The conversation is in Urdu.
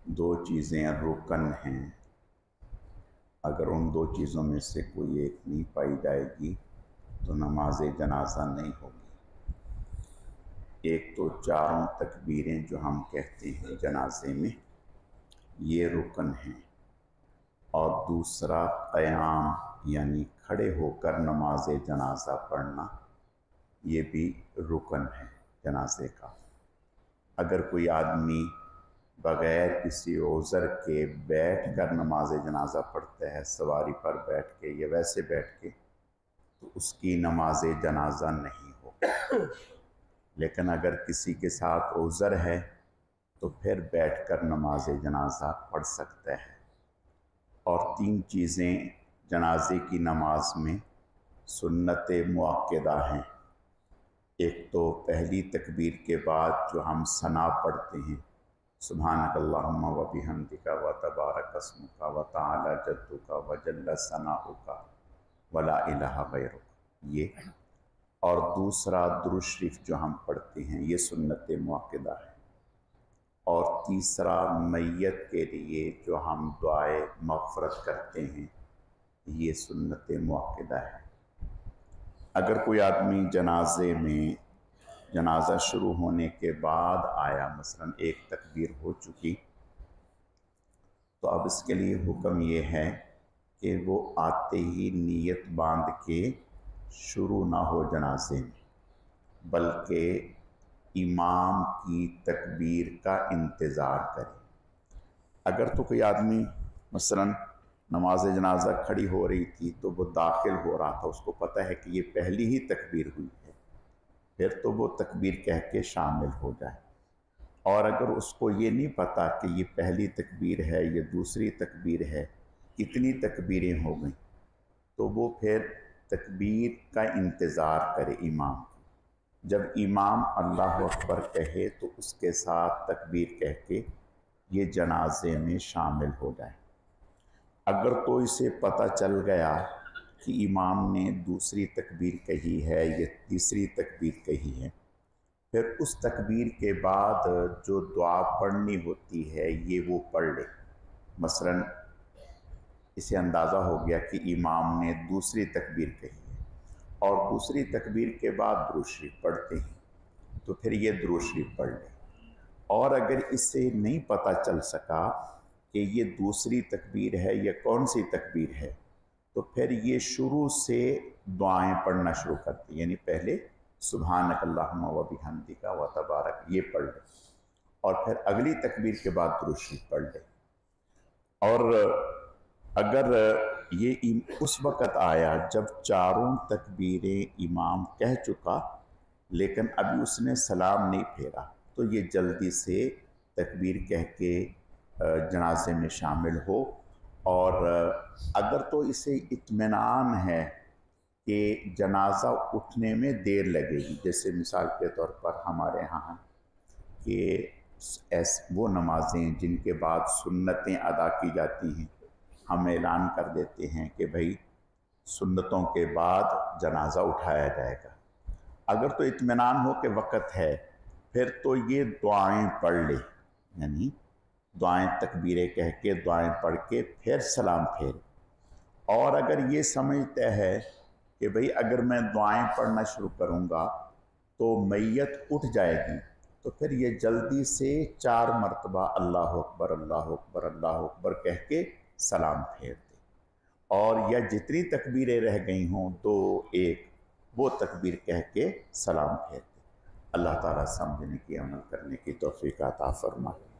دو چیزیں رکن ہیں، اگر ان دو چیزوں میں سے کوئی ایک نہیں پائی جائے گی تو نماز جنازہ نہیں ہوگی۔ ایک تو چاروں تکبیریں جو ہم کہتے ہیں جنازے میں، یہ رکن ہیں، اور دوسرا قیام یعنی کھڑے ہو کر نماز جنازہ پڑھنا، یہ بھی رکن ہے جنازے کا۔ اگر کوئی آدمی بغیر کسی عذر کے بیٹھ کر نماز جنازہ پڑھتا ہے، سواری پر بیٹھ کے یا ویسے بیٹھ کے، تو اس کی نماز جنازہ نہیں ہوگی۔ لیکن اگر کسی کے ساتھ عذر ہے تو پھر بیٹھ کر نماز جنازہ پڑھ سکتا ہے۔ اور تین چیزیں جنازے کی نماز میں سنت مؤکدہ ہیں۔ ایک تو پہلی تکبیر کے بعد جو ہم ثنا پڑھتے ہیں، سبحانک اللہم و بحمدک و تبارک اسمک و تعالی جدک و جل ثناؤک ولا الہ غیرک، یہ۔ اور دوسرا درود شریف جو ہم پڑھتے ہیں، یہ سنت مؤکدہ ہے۔ اور تیسرا میت کے لیے جو ہم دعائے مغفرت کرتے ہیں، یہ سنت مؤکدہ ہے۔ اگر کوئی آدمی جنازے میں جنازہ شروع ہونے کے بعد آیا، مثلا ایک تکبیر ہو چکی، تو اب اس کے لیے حکم یہ ہے کہ وہ آتے ہی نیت باندھ کے شروع نہ ہو جنازے میں، بلکہ امام کی تکبیر کا انتظار کرے۔ اگر تو کوئی آدمی مثلا نماز جنازہ کھڑی ہو رہی تھی تو وہ داخل ہو رہا تھا، اس کو پتہ ہے کہ یہ پہلی ہی تکبیر ہوئی ہے، پھر تو وہ تکبیر کہہ کے شامل ہو جائے۔ اور اگر اس کو یہ نہیں پتہ کہ یہ پہلی تکبیر ہے یہ دوسری تکبیر ہے، کتنی تکبیریں ہو گئیں، تو وہ پھر تکبیر کا انتظار کرے امام کی۔ جب امام اللہ اکبر کہے تو اس کے ساتھ تکبیر کہہ کے یہ جنازے میں شامل ہو جائے۔ اگر تو اسے پتہ چل گیا کہ امام نے دوسری تکبیر کہی ہے یا تیسری تکبیر کہی ہے، پھر اس تکبیر کے بعد جو دعا پڑھنی ہوتی ہے یہ وہ پڑھ لے۔ مثلا اسے اندازہ ہو گیا کہ امام نے دوسری تکبیر کہی ہے اور دوسری تکبیر کے بعد درود شریف پڑھتے ہیں، تو پھر یہ درود شریف پڑھ لے۔ اور اگر اس سے نہیں پتہ چل سکا کہ یہ دوسری تکبیر ہے یا کون سی تکبیر ہے، تو پھر یہ شروع سے دعائیں پڑھنا شروع کرتے، یعنی پہلے سبحانک اللہم و بحمدک و تبارک یہ پڑھ لے، اور پھر اگلی تکبیر کے بعد درود شریف پڑھ لے۔ اور اگر یہ اس وقت آیا جب چاروں تکبیریں امام کہہ چکا لیکن ابھی اس نے سلام نہیں پھیرا، تو یہ جلدی سے تکبیر کہہ کے جنازے میں شامل ہو۔ اور اگر تو اسے اطمینان ہے کہ جنازہ اٹھنے میں دیر لگے گی، جیسے مثال کے طور پر ہمارے ہاں کہ وہ نمازیں جن کے بعد سنتیں ادا کی جاتی ہیں، ہم اعلان کر دیتے ہیں کہ بھئی سنتوں کے بعد جنازہ اٹھایا جائے گا۔ اگر تو اطمینان ہو کہ وقت ہے، پھر تو یہ دعائیں پڑھ لے، یعنی دعائیں تکبیریں کہہ کے دعائیں پڑھ کے پھر سلام پھیرے۔ اور اگر یہ سمجھتا ہے کہ بھئی اگر میں دعائیں پڑھنا شروع کروں گا تو میت اٹھ جائے گی، تو پھر یہ جلدی سے 4 مرتبہ اللہ اکبر اللہ اکبر اللہ اکبر کہہ کے سلام پھیر دے، اور یا جتنی تکبیریں رہ گئی ہوں 2 1 وہ تکبیر کہہ کے سلام پھیر دے۔ اللہ تعالیٰ سمجھنے کی عمل کرنے کی توفیق عطا فرمائے۔